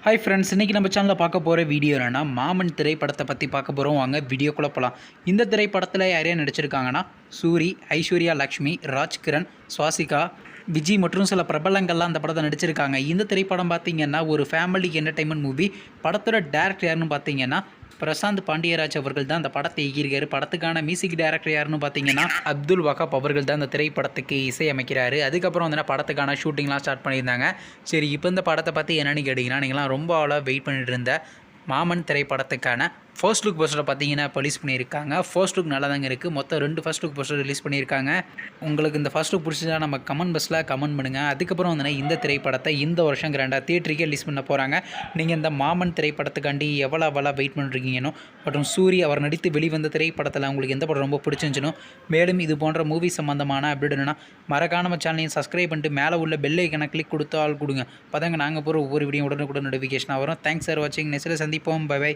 Hi friends, இன்றைக்கி நம்ம சேனலில் பார்க்க போகிற வீடியோ என்னென்னா மாமன் திரைப்படத்தை பற்றி பார்க்க போகிறோம். வாங்க வீடியோக்குள்ளே போகலாம். இந்த திரைப்படத்தில் யாரையா நடிச்சிருக்காங்கன்னா சூரி, ஐஸ்வர்யா லக்ஷ்மி, ராஜ்கிரண், சுவாசிகா, விஜய் மற்றும் சில பிரபலங்கள்லாம் அந்த படத்தை நடிச்சிருக்காங்க. இந்த திரைப்படம் பார்த்திங்கன்னா ஒரு ஃபேமிலி என்டர்டைன்மெண்ட் மூவி. படத்தோட டேரக்டர் யாருன்னு பார்த்தீங்கன்னா பிரசாந்த் பாண்டியராஜ் அவர்கள் தான் அந்த படத்தை இயக்கியிருக்காரு. படத்துக்கான மியூசிக் டைரக்டர் யாருன்னு பார்த்தீங்கன்னா அப்துல் வகாப் அவர்கள் தான் அந்த திரைப்படத்துக்கு இசையமைக்கிறாரு. அதுக்கப்புறம் வந்து படத்துக்கான ஷூட்டிங்லாம் ஸ்டார்ட் பண்ணியிருந்தாங்க. சரி, இப்போ இந்த படத்தை பற்றி என்னென்னு கேட்டிங்கன்னா, நீங்களாம் ரொம்ப ஆளாக வெயிட் பண்ணிட்டு இருந்த மாமன் திரைப்படத்துக்கான ஃபர்ஸ்ட் லுக் போஸ்டரை பார்த்தீங்கன்னா இப்போ ரிலீஸ் பண்ணியிருக்காங்க. ஃபர்ஸ்ட் லுக் நல்லா தாங்க இருக்குது. மொத்தம் 2 ஃபர்ஸ்ட் லுக் போஸ்டர் ரிலீஸ் பண்ணியிருக்காங்க. உங்களுக்கு இந்த ஃபர்ஸ்ட் லுக் பிடிச்சதா நம்ம கமெண்ட் பாக்ஸில் கமெண்ட் பண்ணுங்கள். அதுக்கப்புறம் வந்து இந்த திரைப்படத்தை இந்த வருஷம் கிராண்டாக தியேட்டருக்கே ரிலீஸ் பண்ண போகிறாங்க. நீங்கள் இந்த மாமன் திரைப்படத்துக்காண்டி எவ்வளோ வெயிட் பண்ணுறீங்கன்னு மற்றும் சூரி அவர் நடித்து வெளிவந்த திரைப்படத்தில் உங்களுக்கு எந்த படம் ரொம்ப பிடிச்சிருந்துச்சுன்னு, மேலும் இது போன்ற மூவி சம்மந்தமான அப்டேட் என்னன்னா மறக்காம நம்ம சேனலையும் சப்ஸ்கிரைப் பண்ணிட்டு மேலே உள்ள பெல் ஐக்கனை கிளிக் கொடுத்தால் கொடுங்க. அப்போதாங்க நாங்கள் போகிற ஒவ்வொரு வீடியோ உடனுக்குடன் நோட்டிஃபிகேஷனாக வரும். தேங்க்ஸ் ஃபார் வாட்சிங். நெக்ஸ்ட்டில் சந்திப்போம். Bye by.